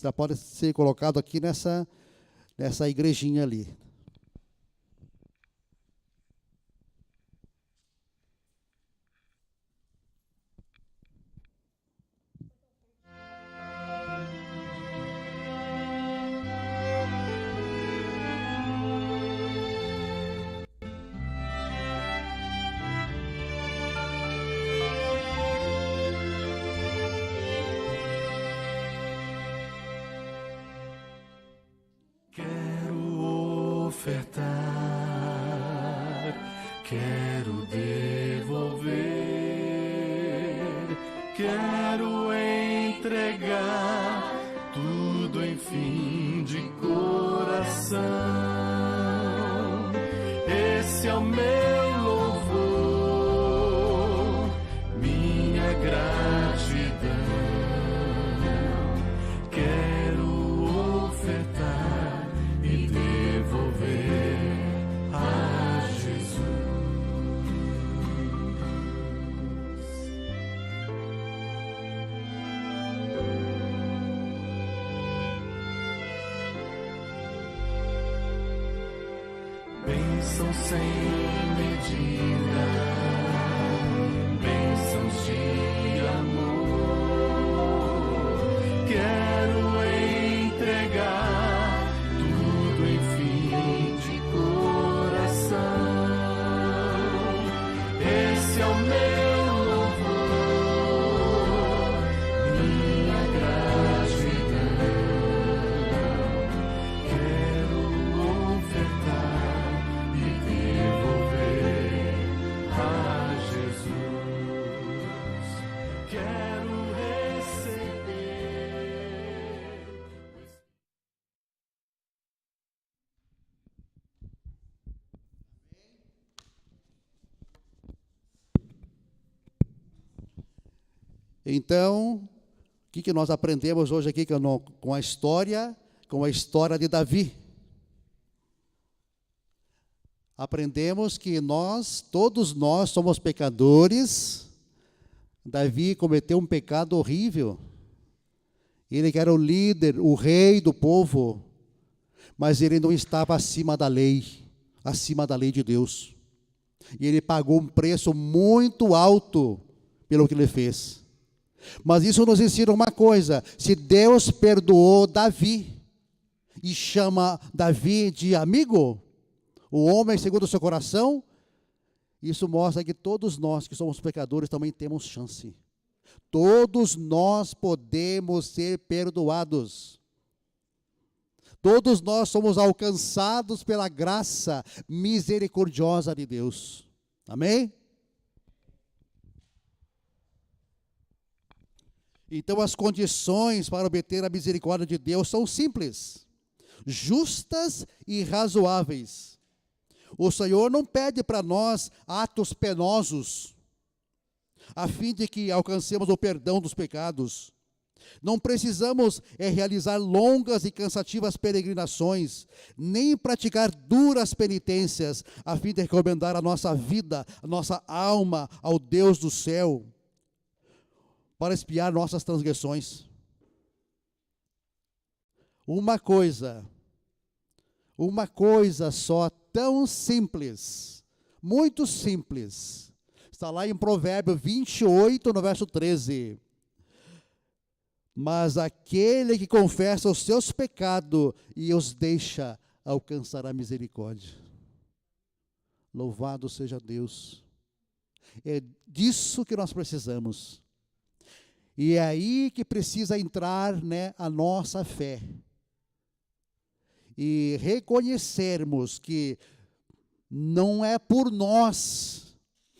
Ela pode ser colocado aqui nessa igrejinha ali. Quero devolver, quero entregar tudo, enfim, de coração. Esse é o meu louvor, minha gratidão. Quero ofertar e devolver a Jesus. Bênção sem medida, bênçãos de amor. Quero entregar tudo, enfim, de coração. Esse é o meu louvor, minha gratidão. Quero ofertar e devolver a Jesus. Quero receber. Então, o que nós aprendemos hoje aqui com a história de Davi? Aprendemos que todos nós somos pecadores. Davi cometeu um pecado horrível. Ele que era o líder, o rei do povo, mas ele não estava acima da lei de Deus. E ele pagou um preço muito alto pelo que ele fez. Mas isso nos ensina uma coisa: se Deus perdoou Davi e chama Davi de amigo, o homem segundo o seu coração, isso mostra que todos nós que somos pecadores também temos chance. Todos nós podemos ser perdoados. Todos nós somos alcançados pela graça misericordiosa de Deus. Amém? Então, as condições para obter a misericórdia de Deus são simples, justas e razoáveis. O Senhor não pede para nós atos penosos, a fim de que alcancemos o perdão dos pecados. Não precisamos realizar longas e cansativas peregrinações, nem praticar duras penitências, a fim de recomendar a nossa vida, a nossa alma ao Deus do céu, para expiar nossas transgressões. Uma coisa só, tão simples, muito simples, está lá em Provérbio 28, no verso 13. Mas aquele que confessa os seus pecados e os deixa alcançar a misericórdia. Louvado seja Deus. É disso que nós precisamos. E é aí que precisa entrar, a nossa fé. E reconhecermos que não é por nós,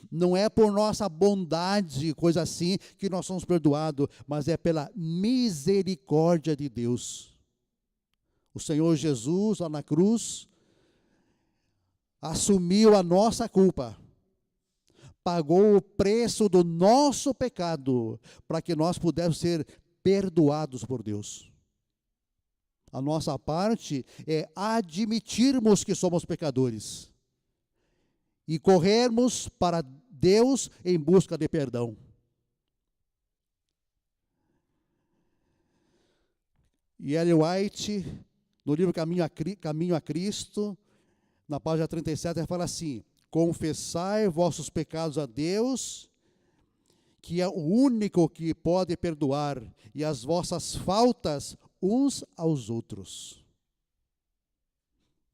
não é por nossa bondade, coisa assim, que nós somos perdoados, mas é pela misericórdia de Deus. O Senhor Jesus, lá na cruz, assumiu a nossa culpa, pagou o preço do nosso pecado, para que nós pudéssemos ser perdoados por Deus. A nossa parte é admitirmos que somos pecadores e corrermos para Deus em busca de perdão. E Ellen White, no livro Caminho a Cristo, na página 37, ela fala assim: confessai vossos pecados a Deus, que é o único que pode perdoar, e as vossas faltas uns aos outros.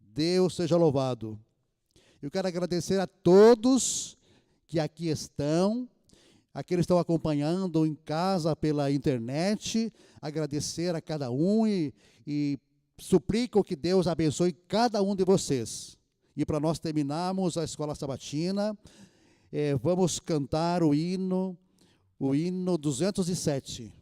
Deus seja louvado. Eu quero agradecer a todos que aqui estão, aqueles que estão acompanhando em casa pela internet, agradecer a cada um e suplico que Deus abençoe cada um de vocês. E para nós terminarmos a escola sabatina, vamos cantar o hino 207.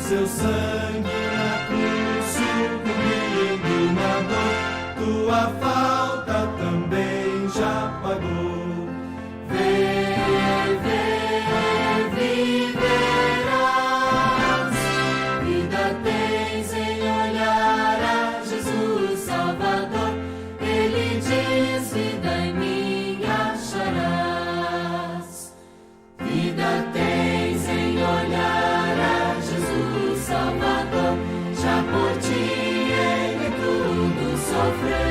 Seu sangue na cruz, sucumbindo na dor, tua falta também já pagou. Vem, viverás, vida tens em olhar a Jesus Salvador. Ele diz: vida em mim acharás. Vida tens em olhar a Jesus Salvador, já por ti ele tudo sofreu.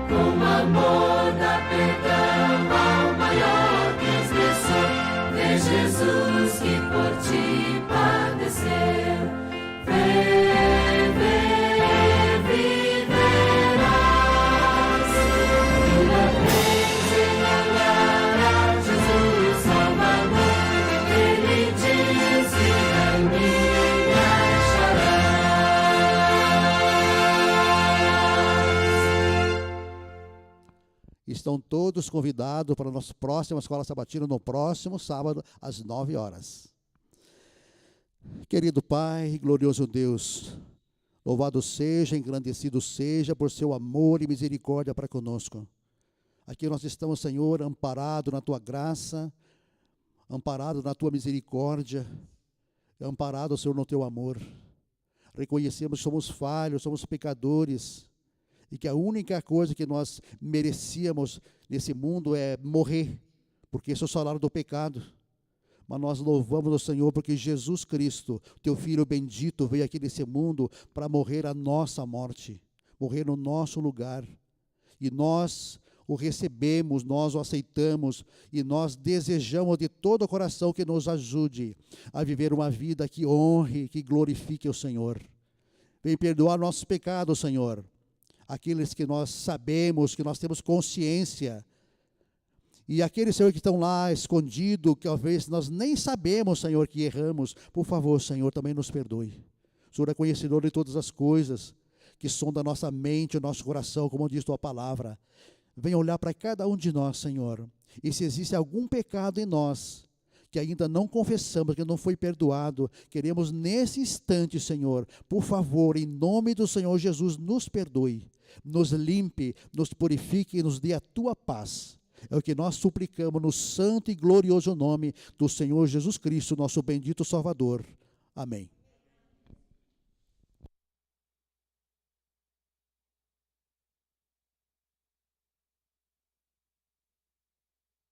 Com amor dá perdão ao maior transgressor. Vê Jesus que por ti padeceu. Vem, viver. Estão todos convidados para a nossa próxima escola sabatina, no próximo sábado, às 9 horas. Querido Pai, glorioso Deus, louvado seja, engrandecido seja por seu amor e misericórdia para conosco. Aqui nós estamos, Senhor, amparados na Tua graça, amparados na Tua misericórdia, amparados, Senhor, no Teu amor. Reconhecemos que somos falhos, somos pecadores, e que a única coisa que nós merecíamos nesse mundo é morrer, porque esse é o salário do pecado. Mas nós louvamos o Senhor porque Jesus Cristo, Teu Filho bendito, veio aqui nesse mundo para morrer a nossa morte, morrer no nosso lugar. E nós o recebemos, nós o aceitamos e nós desejamos de todo o coração que nos ajude a viver uma vida que honre, que glorifique o Senhor. Vem perdoar nossos pecados, Senhor, aqueles que nós sabemos, que nós temos consciência, e aqueles, Senhor, que estão lá escondidos, que talvez nós nem sabemos, Senhor, que erramos, por favor, Senhor, também nos perdoe. O Senhor é conhecedor de todas as coisas que sonda a nossa mente, o nosso coração, como diz Tua palavra. Venha olhar para cada um de nós, Senhor, e se existe algum pecado em nós, que ainda não confessamos, que não foi perdoado, queremos nesse instante, Senhor, por favor, em nome do Senhor Jesus, nos perdoe, nos limpe, nos purifique e nos dê a Tua paz. É o que nós suplicamos no santo e glorioso nome do Senhor Jesus Cristo, nosso bendito Salvador. Amém.